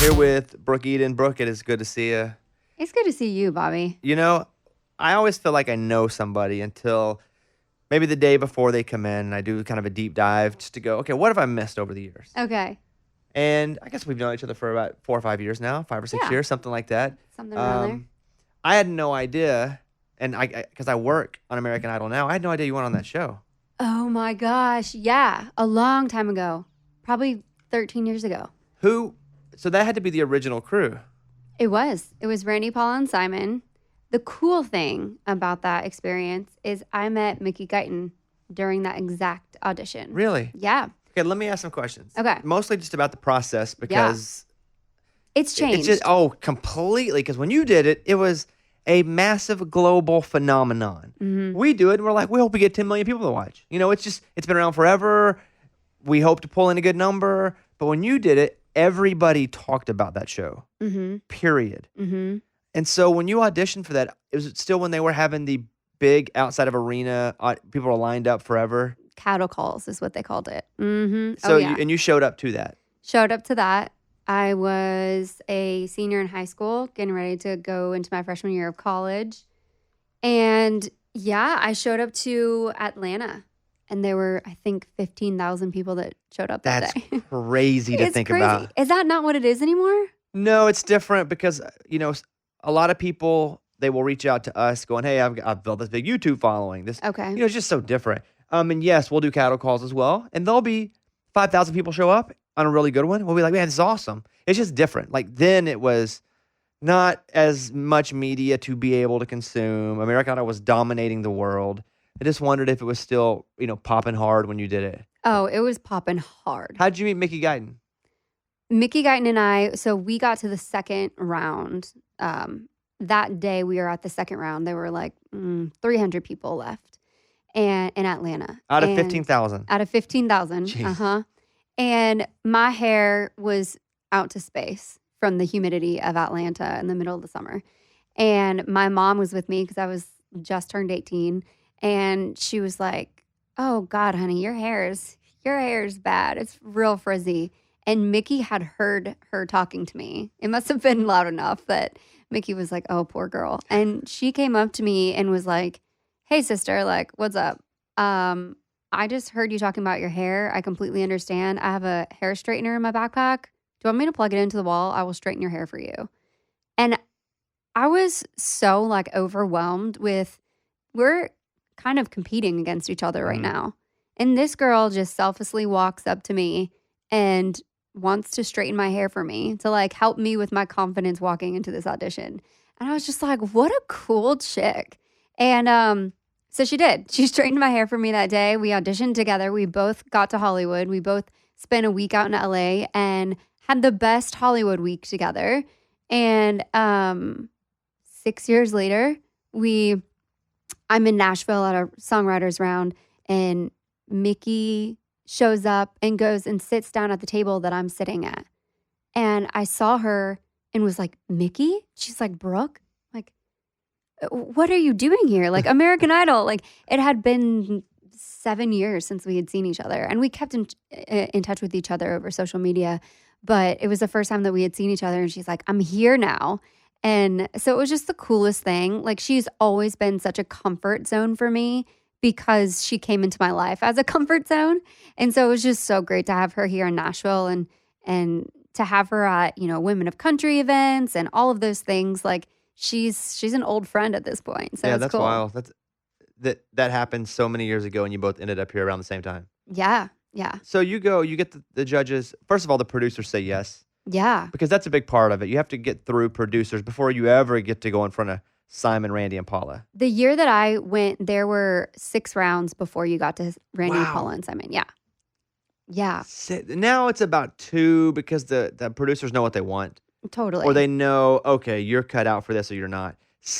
Here with Brooke Eden. Brooke, it is good to see you. It's good to see you, Bobby. You know, I always feel like I know somebody until maybe the day before they come in, and I do kind of a deep dive just to go, okay, what have I missed over the years? Okay. And I guess we've known each other for about 4 or 5 years now, 5 or 6 Yeah. years, something like that. Something around I had no idea, and because I work on American Idol now, I had no idea you went on that show. there. Oh my gosh. Yeah. A long time ago. Probably 13 years ago. So that had to be the original crew. It was. It was Randy, Paul, and Simon. The cool thing about that experience is I met Mickey Guyton during that exact audition. Really? Yeah. Okay, let me ask some questions. Okay. Mostly just about the process because It's changed. it's just completely, because when you did it, it was a massive global phenomenon. Mm-hmm. We do it and we're like, we hope we get 10 million people to watch. You know, it's been around forever. We hope to pull in a good number. But when you did it, everybody talked about that show. Mm-hmm. Period. Mm-hmm. And so when you auditioned for that, it was still when they were having the big outside of arena, people were lined up forever. Cattle calls is what they called it. Mm-hmm. So yeah. you showed up to that. Showed up to that. I was a senior in high school, getting ready to go into my freshman year of college. And yeah, I showed up to Atlanta. And there were, I think, 15,000 people that showed up that That's day. crazy to It's think crazy. about. Is that not what it is anymore? No, it's different because, a lot of people, they will reach out to us going, hey, I've built this big YouTube following. Okay. It's just so different. And yes, we'll do cattle calls as well. And there'll be 5,000 people show up on a really good one. We'll be like, man, this is awesome. It's just different. Like then it was not as much media to be able to consume. American Idol was dominating the world. I just wondered if it was still, popping hard when you did it. Oh, it was popping hard. How'd you meet Mickey Guyton? Mickey Guyton and I, so we got to the second round. That day we were at the second round. There were like 300 people left and in Atlanta. Out of 15,000. Out of 15,000. Jeez. Uh-huh. And my hair was out to space from the humidity of Atlanta in the middle of the summer. And my mom was with me because I was just turned 18. And she was like, oh God, honey, your hair is bad. It's real frizzy. And Mickey had heard her talking to me. It must have been loud enough that Mickey was like, oh, poor girl. And she came up to me and was like, hey, sister, like, what's up? I just heard you talking about your hair. I completely understand. I have a hair straightener in my backpack. Do you want me to plug it into the wall? I will straighten your hair for you. And I was so like overwhelmed with, we're kind of competing against each other right now. And this girl just selflessly walks up to me and wants to straighten my hair for me to like help me with my confidence walking into this audition. And I was just like, what a cool chick. And so she did. She straightened my hair for me that day. We auditioned together. We both got to Hollywood. We both spent a week out in LA and had the best Hollywood week together. And 6 years later, I'm in Nashville at a songwriters round, and Mickey shows up and goes and sits down at the table that I'm sitting at. And I saw her and was like, Mickey? She's like, Brooke? Like, what are you doing here? Like, American Idol. Like, it had been 7 years since we had seen each other. And we kept in touch with each other over social media. But it was the first time that we had seen each other. And she's like, I'm here now. And so it was just the coolest thing. Like, she's always been such a comfort zone for me because she came into my life as a comfort zone. And so it was just so great to have her here in Nashville and to have her at, Women of Country events and all of those things. Like, she's an old friend at this point. So yeah, it's that's cool. wild. That happened so many years ago, and you both ended up here around the same time. Yeah. Yeah. So you get the judges. First of all, the producers say yes. Yeah. Because that's a big part of it. You have to get through producers before you ever get to go in front of Simon, Randy, and Paula. The year that I went, there were 6 rounds before you got to Randy, Wow. Paula, and Simon. Yeah. Yeah. Now it's about 2 because the producers know what they want. Totally. Or they know, okay, you're cut out for this or you're not.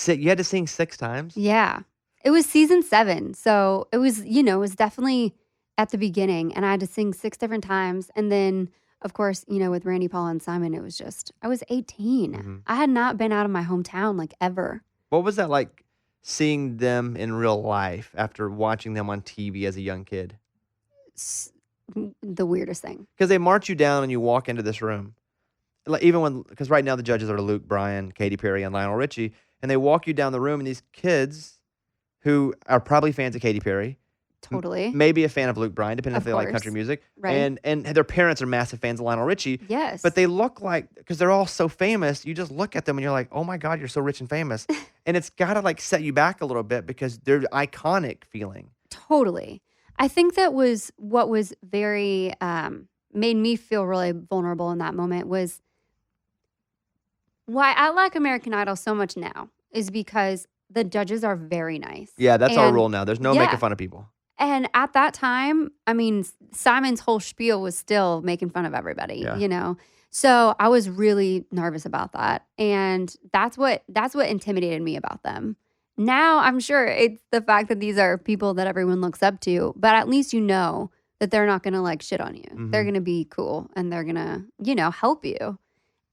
You had to sing 6 times? Yeah. It was season 7. So it was, it was definitely at the beginning. And I had to sing 6 different times. And then, of course, with Randy, Paula, and Simon, it was just, I was 18. Mm-hmm. I had not been out of my hometown like ever. What was that like seeing them in real life after watching them on TV as a young kid? The weirdest thing. Because they march you down and you walk into this room. like, even when, because right now the judges are Luke Bryan, Katy Perry, and Lionel Richie, and they walk you down the room, and these kids who are probably fans of Katy Perry, Totally. maybe a fan of Luke Bryan, depending if Of they like country course. music, Right. and their parents are massive fans of Lionel Richie. Yes. But they look like, because they're all so famous, you just look at them and you're like, oh my God, you're so rich and famous, and it's got to like set you back a little bit because they're iconic feeling. Totally. I think that was what was very made me feel really vulnerable in that moment was why I like American Idol so much now is because the judges are very nice. Yeah, that's our And rule now. There's no yeah. making fun of people. And at that time, I mean, Simon's whole spiel was still making fun of everybody, Yeah. you know? So I was really nervous about that. And that's what intimidated me about them. Now I'm sure it's the fact that these are people that everyone looks up to, but at least you know that they're not going to like shit on you. They're going to be cool and they're going to, you know, help you.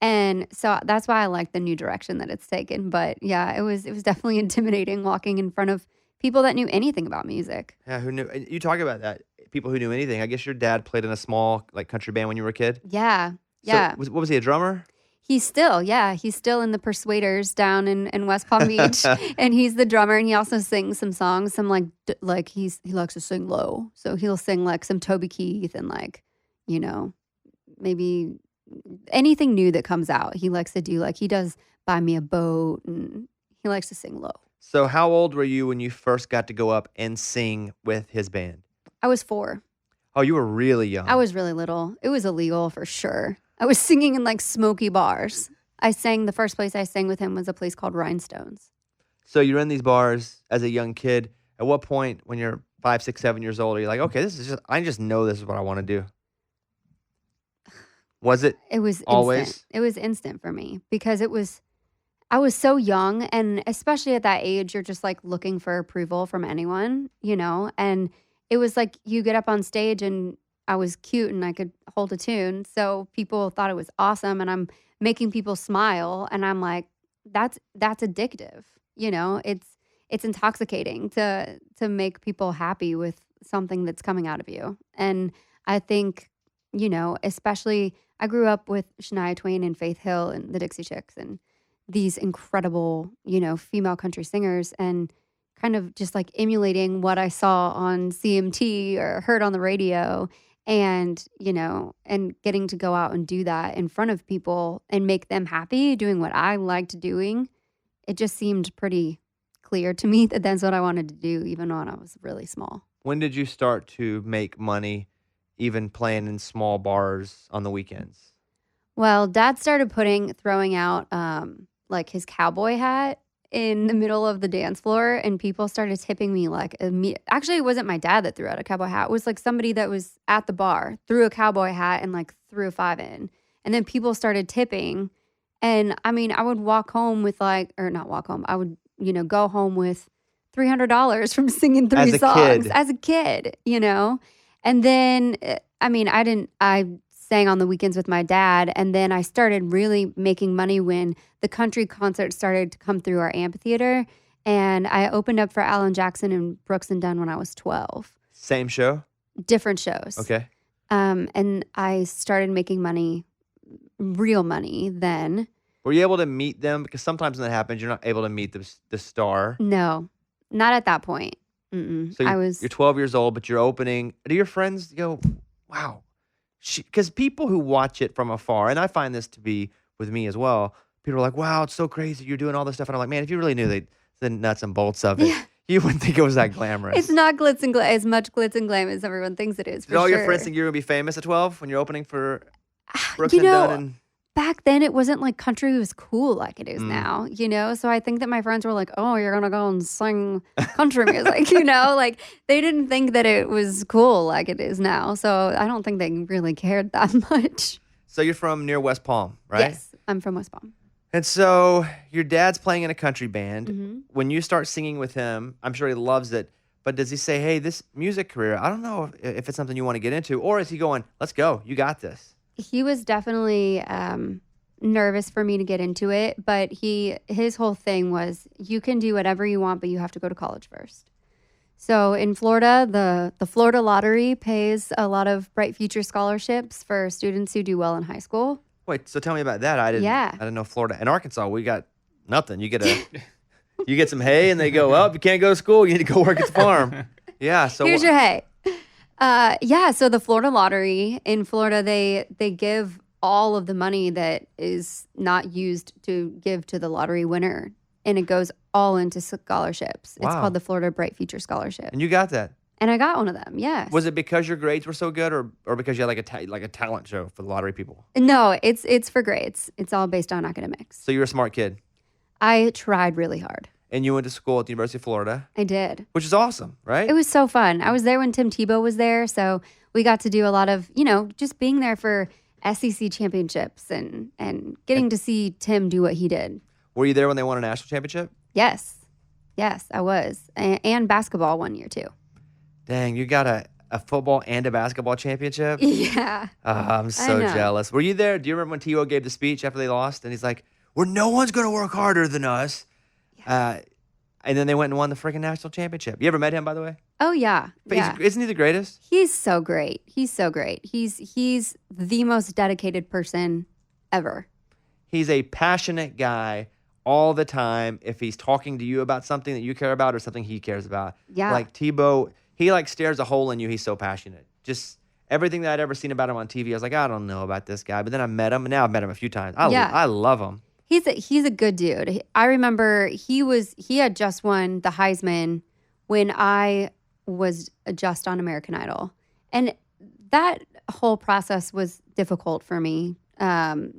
And so that's why I like the new direction that it's taken. But yeah, it was definitely intimidating walking in front of people that knew anything about music. Yeah, who knew? You talk about that. People who knew anything. I guess your dad played in a small like country band when you were a kid. Yeah. So Yeah. what was he, a drummer? He's still in the Persuaders down in West Palm Beach. And he's the drummer and he also sings some songs. Some like he likes to sing low. So he'll sing like some Toby Keith and like, you know, maybe anything new that comes out. He likes to do like he does Buy Me a Boat and he likes to sing low. So how old were you when you first got to go up and sing with his band? I was 4. Oh, you were really young. I was really little. It was illegal for sure. I was singing in like smoky bars. The first place I sang with him was a place called Rhinestones. So you're in these bars as a young kid. At what point when you're 5, 6, 7 years old, are you like, okay, I just know this is what I want to do? Was it? It was always? instant. It was instant for me because I was so young, and especially at that age, you're just like looking for approval from anyone, you know? And it was like you get up on stage and I was cute and I could hold a tune. So people thought it was awesome and I'm making people smile. And I'm like, that's addictive. You know, it's intoxicating to make people happy with something that's coming out of you. And I think, you know, especially I grew up with Shania Twain and Faith Hill and the Dixie Chicks and these incredible, you know, female country singers and kind of just like emulating what I saw on CMT or heard on the radio and, you know, and getting to go out and do that in front of people and make them happy doing what I liked doing. It just seemed pretty clear to me that that's what I wanted to do even when I was really small. When did you start to make money even playing in small bars on the weekends? Well, Dad started throwing out like his cowboy hat in the middle of the dance floor, and people started tipping me like actually it wasn't my dad that threw out a cowboy hat. It was like somebody that was at the bar threw a cowboy hat and like threw a 5 in, and then people started tipping. And I mean, I would walk home with like, or not walk home, I would, you know, go home with $300 from singing 3 songs as a kid, you know. And then I mean, I sang on the weekends with my dad, and then I started really making money when the country concerts started to come through our amphitheater, and I opened up for Alan Jackson and Brooks and Dunn when I was 12. Same show? Different shows. Okay. And I started making money, real money then. Were you able to meet them? Because sometimes when that happens, you're not able to meet the star. No, not at that point. Mm-mm. So you're 12 years old, but you're opening. Do your friends go, wow? Because people who watch it from afar, and I find this to be with me as well, people are like, wow, it's so crazy. You're doing all this stuff. And I'm like, man, if you really knew the nuts and bolts of it, you wouldn't think it was that glamorous. It's not as much glitz and glam as everyone thinks it is. Did all your friends think you were going to be famous at 12 when you're opening for Brooks and know, Dunn? Back then, it wasn't like country was cool like it is now, you know? So I think that my friends were like, oh, you're going to go and sing country music, you know? Like, they didn't think that it was cool like it is now. So I don't think they really cared that much. So you're from near West Palm, right? Yes, I'm from West Palm. And so your dad's playing in a country band. Mm-hmm. When you start singing with him, I'm sure he loves it. But does he say, hey, this music career, I don't know if it's something you want to get into? Or is he going, let's go, you got this? He was definitely nervous for me to get into it, but his whole thing was, you can do whatever you want, but you have to go to college first. So in Florida, the Florida lottery pays a lot of Bright Future scholarships for students who do well in high school. Wait, so tell me about that. Yeah. I didn't know Florida. In Arkansas, we got nothing. You get some hay and they go, well, you can't go to school. You need to go work at the farm. Yeah. So Here's your hay. Yeah. So the Florida lottery in Florida, they give all of the money that is not used to give to the lottery winner, and it goes all into scholarships. It's Wow. called the Florida Bright Future Scholarship, And you got that. and I got one of them. Yes. Was it because your grades were so good, or because you had like a talent show for the lottery people? No, it's for grades. It's all based on academics. So you're a smart kid, I tried really hard. and you went to school at the University of Florida, I did. which is awesome, right? It was so fun. I was there when Tim Tebow was there, so we got to do a lot of, just being there for SEC championships and getting to see Tim do what he did. Were you there when they won a national championship? Yes. Yes, I was. And basketball one year too. Dang, you got a football and a basketball championship? Yeah. I'm so know. jealous. Were you there? Do you remember when Tebow gave the speech after they lost? And he's like, well, no one's going to work harder than us. And then they went and won the freaking national championship. You ever met him, by the way? Oh yeah. But Yeah. isn't he the greatest? He's so great. He's so great. He's the most dedicated person ever. He's a passionate guy all the time. If he's talking to you about something that you care about or something he cares about. Yeah. Like Tebow, he like stares a hole in you. He's so passionate. Just everything that I'd ever seen about him on TV, I was like, I don't know about this guy. But then I met him, and now I've met him a few times. Yeah. I love him. He's a good dude. I remember he had just won the Heisman when I was just on American Idol, and that whole process was difficult for me,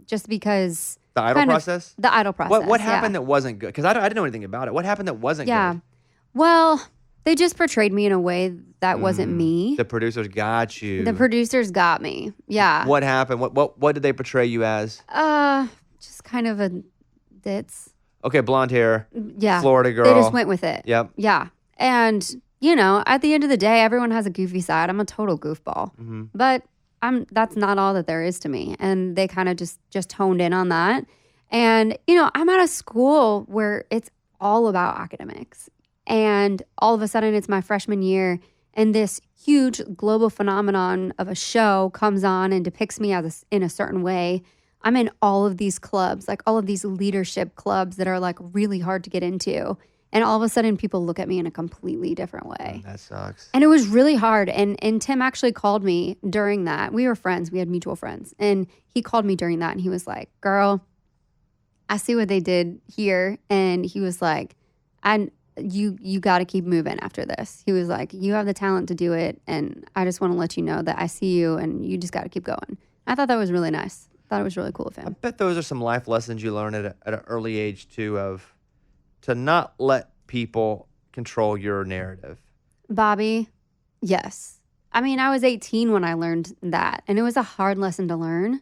just because The Idol kind of- process? the Idol process. What yeah. happened that wasn't good? Because I didn't know anything about it. What happened that wasn't Yeah. good? Well, they just portrayed me in a way that wasn't me. The producers got you. The producers got me. Yeah. What happened? What did they portray you as? Just kind of a ditz. Okay, blonde hair, Yeah. Florida girl. They just went with it. Yep. Yeah. And, at the end of the day, everyone has a goofy side. I'm a total goofball. Mm-hmm. But that's not all that there is to me. And they kind of just honed in on that. And, I'm at a school where it's all about academics. And all of a sudden it's my freshman year, and this huge global phenomenon of a show comes on and depicts me in a certain way. I'm in all of these clubs, like all of these leadership clubs that are like really hard to get into. And all of a sudden people look at me in a completely different way. That sucks. And it was really hard. And Tim actually called me during that. We were friends. We had mutual friends. And he called me during that, and he was like, girl, I see what they did here. And he was like, you got to keep moving after this. He was like, you have the talent to do it. And I just want to let you know that I see you, and you just got to keep going. I thought that was really nice. I thought it was really cool of I him. bet those are some life lessons you learn at an early age too, of to not let people control your narrative. Bobby, yes. I mean, I was 18 when I learned that, and it was a hard lesson to learn,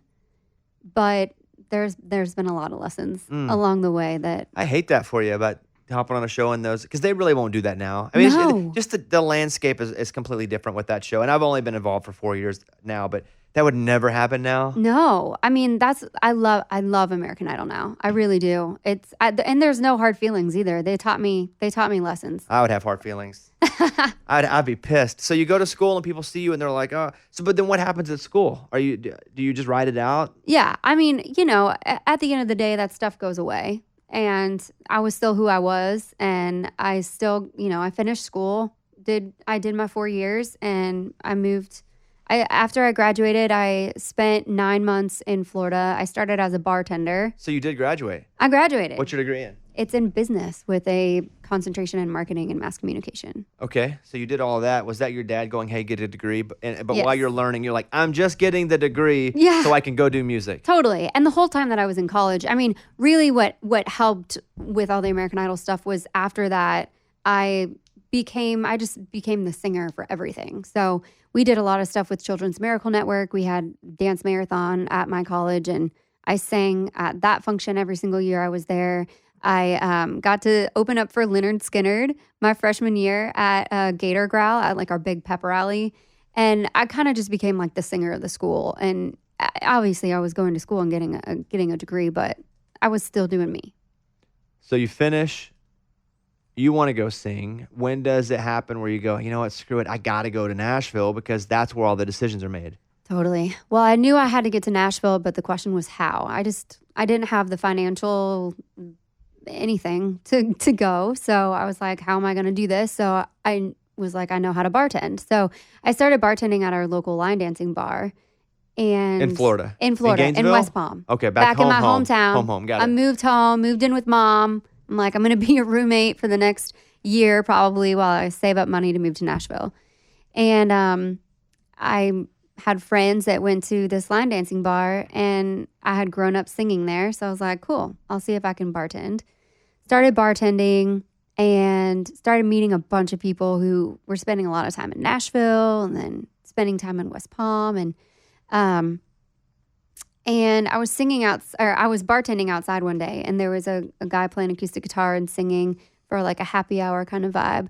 but there's been a lot of lessons along the way that I hate that for you about hopping on a show and those, because they really won't do that now. I mean, No. just the landscape is completely different with that show. And I've only been involved for 4 years now, but that would never happen now. No, I mean I love American Idol now. I really do. And there's no hard feelings either. They taught me lessons. I would have hard feelings. I'd be pissed. So you go to school and people see you and they're like, oh. So, but then what happens at school? Do you just write it out? Yeah, I mean, at the end of the day, that stuff goes away, and I was still who I was, and I still, I finished school. I did my 4 years, and I moved. After I graduated, I spent 9 months in Florida. I started as a bartender. So you did graduate. I graduated. What's your degree in? It's in business with a concentration in marketing and mass communication. Okay, so you did all of that. Was that your dad going, hey, get a degree? But Yes. while you're learning, you're like, I'm just getting the degree Yeah. so I can go do music. Totally. And the whole time that I was in college, I mean, really what helped with all the American Idol stuff was after that, I just became the singer for everything. So we did a lot of stuff with Children's Miracle Network. We had dance marathon at my college, and I sang at that function every single year I was there. I got to open up for Leonard Skinnard my freshman year at Gator Growl at like our big pep rally. And I kind of just became like the singer of the school. And obviously I was going to school and getting a degree, but I was still doing me. So you finish, you want to go sing. When does it happen where you go, you know what, screw it, I got to go to Nashville because that's where all the decisions are made? Totally. Well, I knew I had to get to Nashville, but the question was how. I didn't have the financial anything to go. So I was like, how am I going to do this? So I was like, I know how to bartend. So I started bartending at our local line dancing bar and In Florida? in Florida, in Gainesville? West Palm. Okay, back in home, my home. hometown. Home, got I it. moved home, moved in with mom. I'm like, I'm going to be a roommate for the next year probably while I save up money to move to Nashville. And I had friends that went to this line dancing bar, and I had grown up singing there. So I was like, cool, I'll see if I can bartend. Started bartending and started meeting a bunch of people who were spending a lot of time in Nashville and then spending time in West Palm. And I was I was bartending outside one day, and there was a guy playing acoustic guitar and singing for like a happy hour kind of vibe.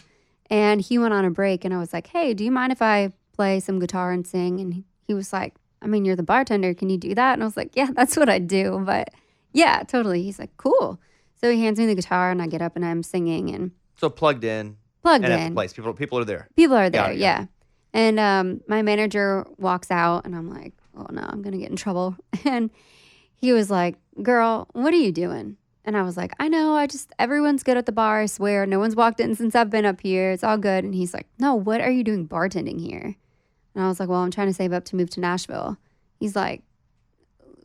And he went on a break, and I was like, hey, do you mind if I play some guitar and sing? And he was like, I mean, you're the bartender. Can you do that? And I was like, yeah, that's what I do. But yeah, totally. He's like, cool. So he hands me the guitar, and I get up and I'm singing and So plugged in. plugged And at the in. place. People are there. People are there, Got it. yeah. And my manager walks out, and I'm like, oh no, I'm gonna get in trouble. And he was like, girl, what are you doing? And I was like, I know, everyone's good at the bar, I swear. No one's walked in since I've been up here. It's all good. And he's like, no, what are you doing bartending here? And I was like, well, I'm trying to save up to move to Nashville. He's like,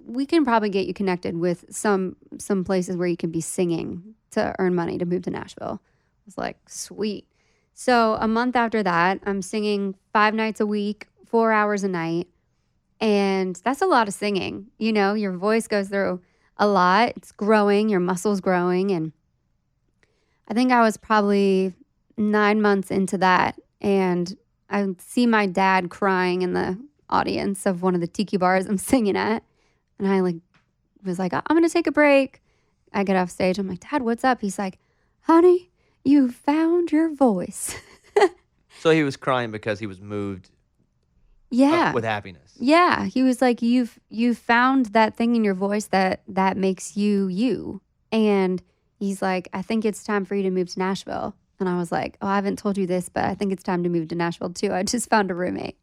we can probably get you connected with some places where you can be singing to earn money to move to Nashville. I was like, sweet. So a month after that, I'm singing 5 nights a week, 4 hours a night. And that's a lot of singing. You know, your voice goes through a lot. It's growing, your muscles growing. And I think I was probably 9 months into that. And I see my dad crying in the audience of one of the tiki bars I'm singing at. And I was like, I'm going to take a break. I get off stage. I'm like, Dad, what's up? He's like, honey, you found your voice. So he was crying because he was moved Yeah. with happiness. Yeah. He was like, you've found that thing in your voice that makes you you. And he's like, I think it's time for you to move to Nashville. And I was like, oh, I haven't told you this, but I think it's time to move to Nashville too. I just found a roommate.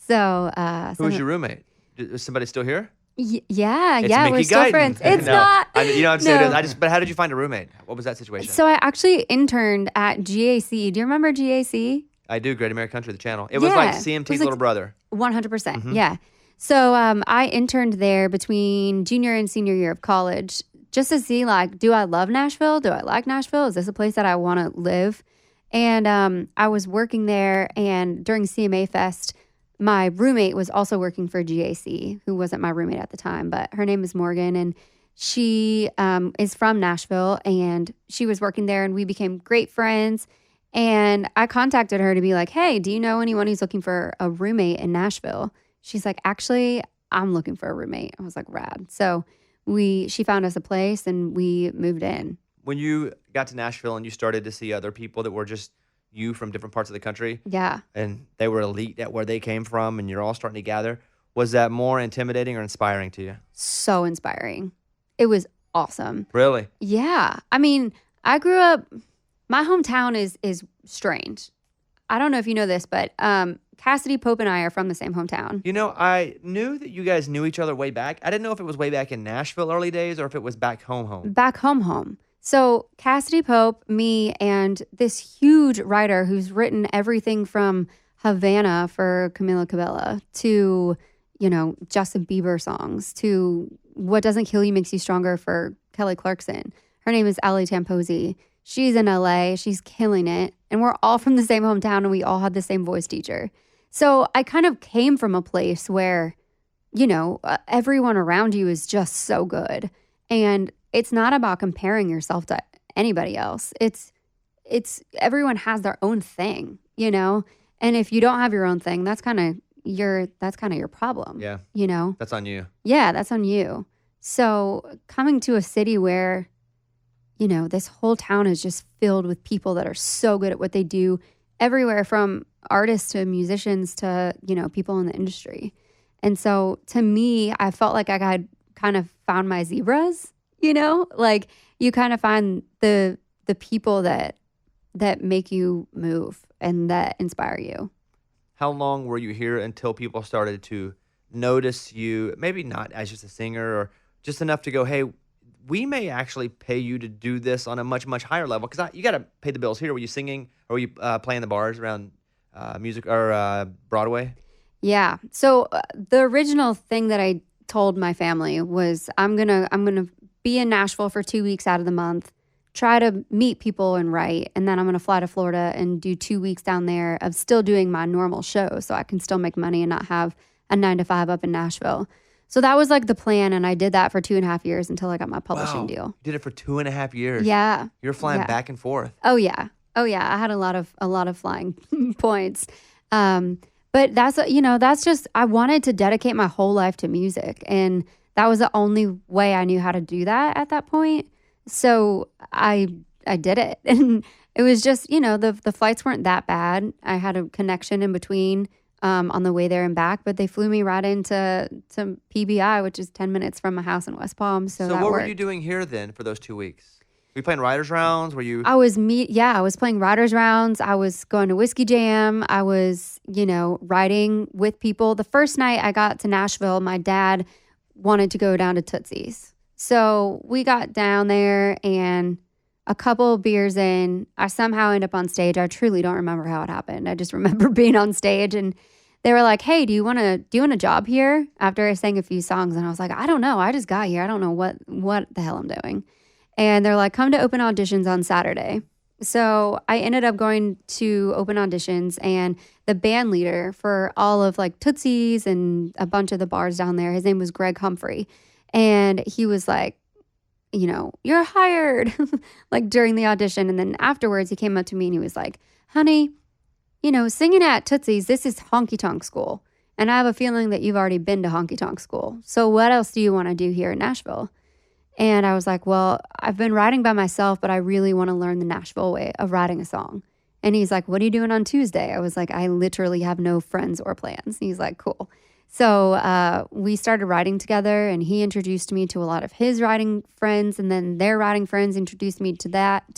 So Who was your roommate? Is somebody still here? Yeah, It's yeah, Mickey we're still Guyton. friends. It's No. not. You know what I'm No. saying? But how did you find a roommate? What was that situation? So I actually interned at GAC. Do you remember GAC? I do, Great American Country, the channel. It was like Yeah. CMT's It was like- little brother. 100%. Mhm. Yeah. So I interned there between junior and senior year of college just to see, like, do I love Nashville? Do I like Nashville? Is this a place that I want to live? And I was working there, and during CMA Fest, my roommate was also working for GAC, who wasn't my roommate at the time, but her name is Morgan, and she is from Nashville, and she was working there, and we became great friends. And I contacted her to be like, hey, do you know anyone who's looking for a roommate in Nashville? She's like, actually, I'm looking for a roommate. I was like, rad. So she found us a place, and we moved in. When you got to Nashville and you started to see other people that were just you from different parts of the country, Yeah. and they were elite at where they came from, and you're all starting to gather, was that more intimidating or inspiring to you? So inspiring. It was awesome. Really? Yeah. I mean, I grew up, my hometown is strange. I don't know if you know this, but Cassidy, Pope, and I are from the same hometown. You know, I knew that you guys knew each other way back. I didn't know if it was way back in Nashville early days or if it was back home. Back home. So Cassidy Pope, me, and this huge writer who's written everything from Havana for Camila Cabello to, Justin Bieber songs to What Doesn't Kill You Makes You Stronger for Kelly Clarkson. Her name is Ali Tamposi. She's in LA. She's killing it. And we're all from the same hometown, and we all had the same voice teacher. So I kind of came from a place where, everyone around you is just so good. And it's not about comparing yourself to anybody else. It's everyone has their own thing, And if you don't have your own thing, that's kind of your problem. Yeah. That's on you. Yeah, that's on you. So coming to a city where, this whole town is just filled with people that are so good at what they do, everywhere from artists to musicians to, people in the industry. And so to me, I felt like I had kind of found my zebras, like you kind of find the people that make you move and that inspire you. How long were you here until people started to notice you, maybe not as just a singer or just enough to go, hey, we may actually pay you to do this on a much, much higher level? Because you got to pay the bills here. Were you singing or were you playing the bars around music or Broadway? Yeah. So the original thing that I told my family was I'm gonna be in Nashville for 2 weeks out of the month, try to meet people and write, and then I'm gonna fly to Florida and do 2 weeks down there of still doing my normal show so I can still make money and not have a 9 to 5 up in Nashville. So that was like the plan, and I did that for 2.5 years until I got my publishing Wow. deal. You did it for 2.5 years. Yeah. You were flying Yeah. back and forth. Oh yeah. Oh yeah. I had a lot of flying points. But that's just, I wanted to dedicate my whole life to music. And that was the only way I knew how to do that at that point. So I did it. And it was just, the flights weren't that bad. I had a connection in between on the way there and back, but they flew me right into PBI, which is 10 minutes from my house in West Palm. So that what were worked. you doing here then for those 2 weeks? Were you playing writers rounds? Were you? I was playing writers rounds. I was going to Whiskey Jam. I was, writing with people. The first night I got to Nashville, my dad wanted to go down to Tootsie's. So we got down there, and a couple of beers in, I somehow end up on stage. I truly don't remember how it happened. I just remember being on stage, and they were like, "Hey, do you want a job here?" After I sang a few songs, and I was like, "I don't know. I just got here. I don't know what the hell I'm doing." And they're like, "Come to open auditions on Saturday." So I ended up going to open auditions, and the band leader for all of like Tootsie's and a bunch of the bars down there, his name was Greg Humphrey. And he was like, "You're hired," like during the audition. And then afterwards he came up to me and he was like, "Honey, singing at Tootsie's, this is honky tonk school. And I have a feeling that you've already been to honky tonk school. So what else do you want to do here in Nashville?" And I was like, "Well, I've been writing by myself, but I really want to learn the Nashville way of writing a song." And he's like, "What are you doing on Tuesday?" I was like, "I literally have no friends or plans." He's like, "Cool." So we started writing together, and he introduced me to a lot of his writing friends, and then their writing friends introduced me to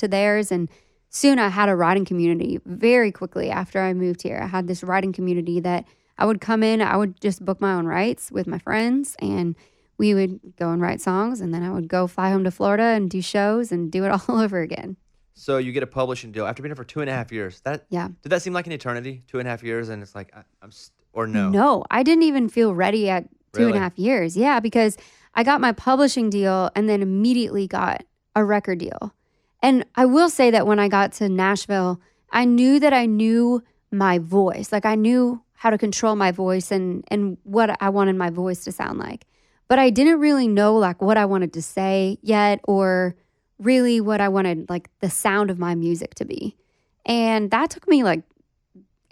theirs. And soon I had a writing community very quickly after I moved here. I had this writing community that I would come in, I would just book my own rights with my friends, and we would go and write songs, and then I would go fly home to Florida and do shows and do it all over again. So you get a publishing deal after being here for 2.5 years. Yeah. Did that seem like an eternity? 2.5 years, and it's like or no? No, I didn't even feel ready at two and Really? a half years. Yeah, because I got my publishing deal and then immediately got a record deal. And I will say that when I got to Nashville, I knew that I knew my voice. Like I knew how to control my voice and what I wanted my voice to sound like. But I didn't really know like what I wanted to say yet, or really what I wanted like the sound of my music to be. And that took me like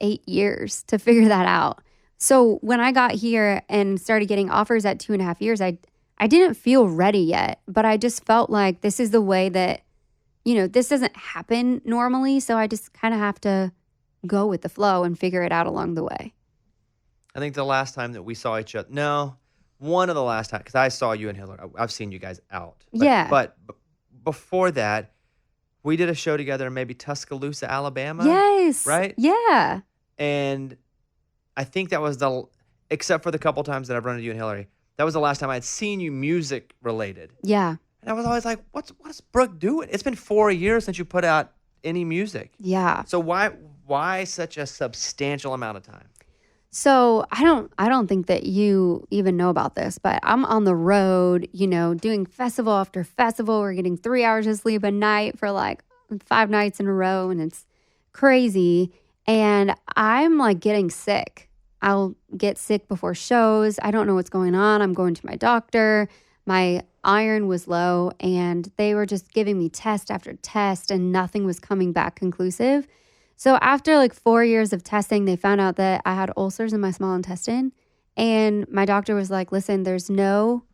8 years to figure that out. So when I got here and started getting offers at 2.5 years, I didn't feel ready yet, but I just felt like this is the way that, this doesn't happen normally. So I just kind of have to go with the flow and figure it out along the way. I think the last time that we saw each other, no, one of the last times, because I saw you and Hillary. I've seen you guys out. Yeah. But before that, we did a show together in maybe Tuscaloosa, Alabama. Yes. Right? Yeah. And I think that was except for the couple times that I've run into you and Hillary, that was the last time I'd seen you music related. Yeah. And I was always like, what's Brooke doing? It's been 4 years since you put out any music. Yeah. So why such a substantial amount of time? So I don't think that you even know about this, but I'm on the road, doing festival after festival. We're getting 3 hours of sleep a night for like 5 nights in a row, and it's crazy. And I'm like getting sick. I'll get sick before shows. I don't know what's going on. I'm going to my doctor. My iron was low, and they were just giving me test after test, and nothing was coming back conclusive. So after like 4 years of testing, they found out that I had ulcers in my small intestine. And my doctor was like, "Listen, there's no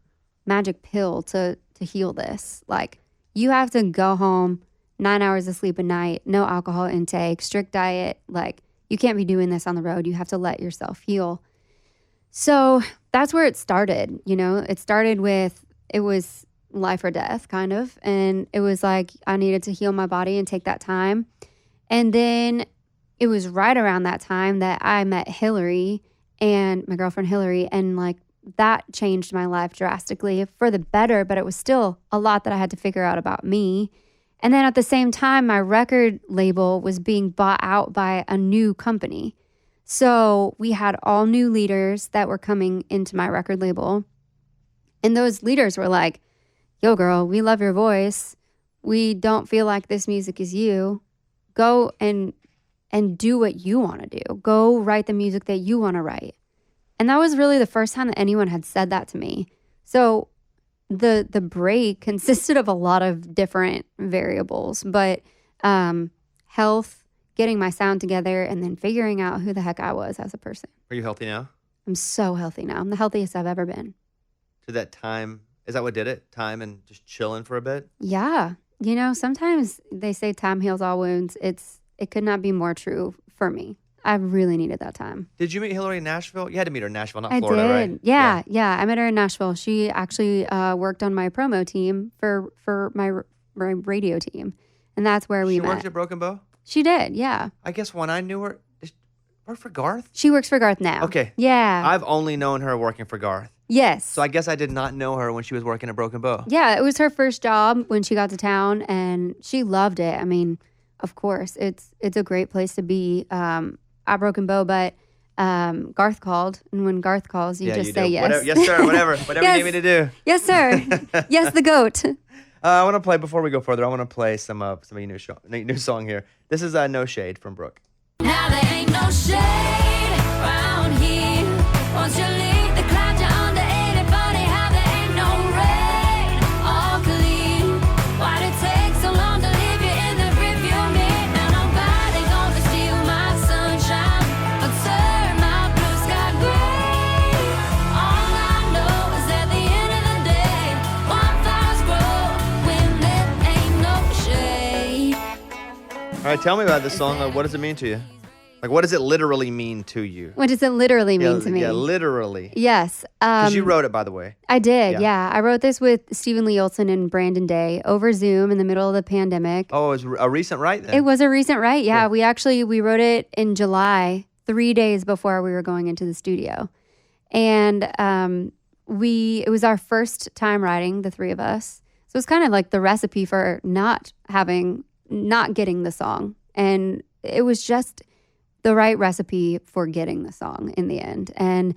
magic pill to heal this. Like, you have to go home, 9 hours of sleep a night, no alcohol intake, strict diet. Like, you can't be doing this on the road. You have to let yourself heal." So that's where it started. It started with, it was life or death kind of. And it was like, I needed to heal my body and take that time. And then it was right around that time that I met Hillary, and my girlfriend Hillary, and like that changed my life drastically for the better, but it was still a lot that I had to figure out about me. And then at the same time, my record label was being bought out by a new company. So we had all new leaders that were coming into my record label. And those leaders were like, yo, girl, we love your voice. We don't feel like this music is you. Go and do what you want to do. Go write the music that you want to write. And that was really the first time that anyone had said that to me. So the break consisted of a lot of different variables, but health, getting my sound together, and then figuring out who the heck I was as a person. Are you healthy now? I'm so healthy now. I'm the healthiest I've ever been. Did that time, is that what did it? Time and just chilling for a bit? Yeah. You know, sometimes they say time heals all wounds. It could not be more true for me. I really needed that time. Did you meet Hillary in Nashville? You had to meet her in Nashville, not I Florida, did. right? Yeah. I met her in Nashville. She actually worked on my promo team for my radio team. And that's where we met. She worked at Broken Bow? She did, yeah. I guess when I knew her, did she work for Garth? She works for Garth now. Okay. Yeah. I've only known her working for Garth. Yes. So I guess I did not know her when she was working at Broken Bow. Yeah, it was her first job when she got to town, and she loved it. I mean, of course, it's a great place to be at Broken Bow, but Garth called, and when Garth calls, you just say yes. Whatever, yes, sir, whatever Yes. you need me to do. Yes, sir. Yes, the goat. I want to play, before we go further, I want to play some of your new song here. This is No Shade from Brooke. Now there ain't no shade around here. Once you leave the clouds, you're under 80. Funny how there ain't no rain, all clear. Why'd it take so long to leave you in the rearview mirror? Now nobody gonna steal my sunshine or turn my blue sky gray. All I know is at the end of the day, wildflowers grow when there ain't no shade. All right, tell me about this song. What does it mean to you? Like, what does it literally mean to you? What does it literally mean to me? Yeah, literally. Yes. Because you wrote it, by the way. I did, Yeah. I wrote this with Stephen Lee Olson and Brandon Day over Zoom in the middle of the pandemic. Oh, it was a recent write then? It was a recent write, yeah. We wrote it in July, 3 days before we were going into the studio. And it was our first time writing, the three of us. So it's kind of like the recipe for not getting the song. And it was just the right recipe for getting the song in the end. And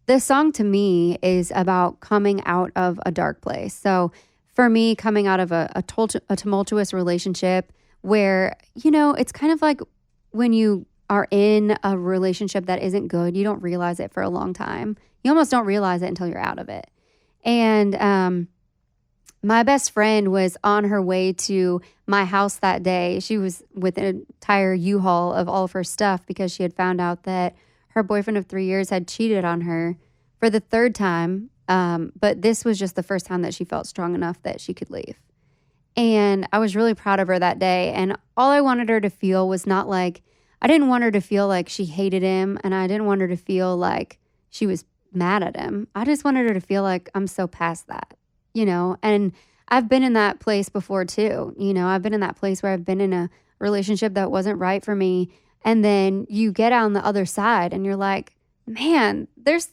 this song to me is about coming out of a dark place. So for me, coming out of a tumultuous relationship where, you know, it's kind of like when you are in a relationship that isn't good, you don't realize it for a long time. You almost don't realize it until you're out of it. And my best friend was on her way to my house that day. She was with an entire U-Haul of all of her stuff because she had found out that her boyfriend of 3 years had cheated on her for the third time. But this was just the first time that she felt strong enough that she could leave. And I was really proud of her that day. And all I wanted her to feel was not like, I didn't want her to feel like she hated him. And I didn't want her to feel like she was mad at him. I just wanted her to feel like I'm so past that. You know, and I've been in that place before too. You know, I've been in that place where I've been in a relationship that wasn't right for me. And then you get on the other side and you're like, man, there's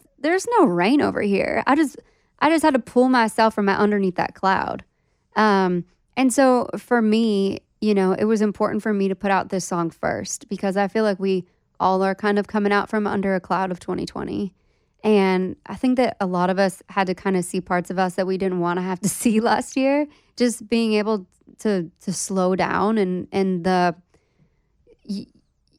no rain over here. I just had to pull myself from underneath that cloud. And so for me, you know, it was important for me to put out this song first because I feel like we all are kind of coming out from under a cloud of 2020. And I think that a lot of us had to kind of see parts of us that we didn't want to have to see last year. Just being able to slow down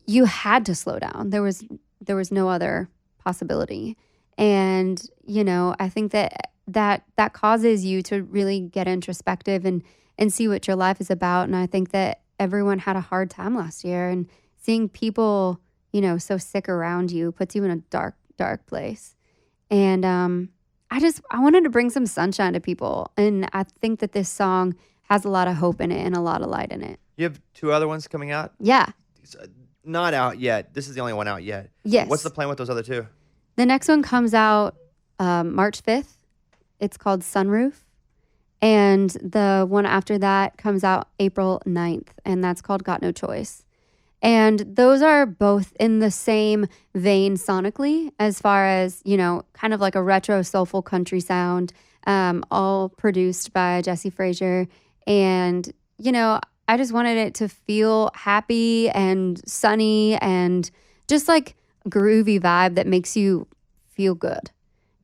you had to slow down. There was no other possibility. And, you know, I think that causes you to really get introspective and see what your life is about. And I think that everyone had a hard time last year, and seeing people, you know, so sick around you puts you in a dark place. And I wanted to bring some sunshine to people. And I think that this song has a lot of hope in it and a lot of light in it. You have 2 other ones coming out? Yeah. Not out yet. This is the only one out yet. Yes. What's the plan with those other 2? The next one comes out March 5th. It's called Sunroof. And the one after that comes out April 9th. And that's called Got No Choice. And those are both in the same vein sonically, as far as, kind of like a retro soulful country sound, all produced by Jesse Frazier. And, I just wanted it to feel happy and sunny and just like groovy vibe that makes you feel good.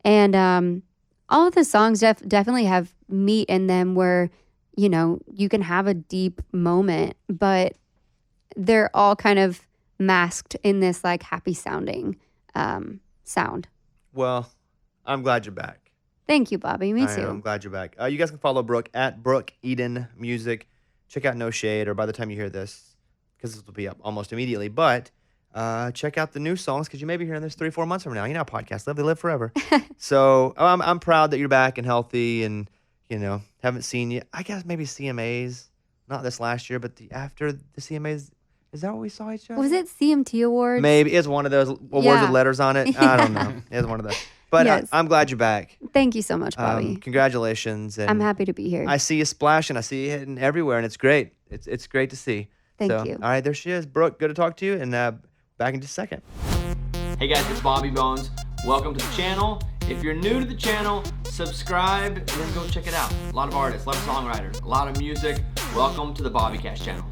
And all of the songs definitely have meat in them where, you can have a deep moment, but they're all kind of masked in this like happy sounding sound. Well, I'm glad you're back. Thank you, Bobby. Me too. I'm glad you're back. You guys can follow Brooke at Brooke Eden Music. Check out No Shade, or by the time you hear this, because this will be up almost immediately, but check out the new songs, because you may be hearing this 3-4 months from now. You know how podcasts live. They live forever. So I'm proud that you're back and healthy, and, haven't seen you. I guess maybe CMAs, not this last year, but after the CMAs. Is that what we saw each other? Was it CMT Awards? Maybe. It's one of those awards with letters on it. I don't know. It's one of those. But Yes. I'm glad you're back. Thank you so much, Bobby. Congratulations. And I'm happy to be here. I see you splashing. I see you hitting everywhere, and it's great. It's great to see. Thank So, you. All right, there she is. Brooke, good to talk to you, and back in just a second. Hey guys, it's Bobby Bones. Welcome to the channel. If you're new to the channel, subscribe and then go check it out. A lot of artists, a lot of songwriters, a lot of music. Welcome to the Bobby Cash channel.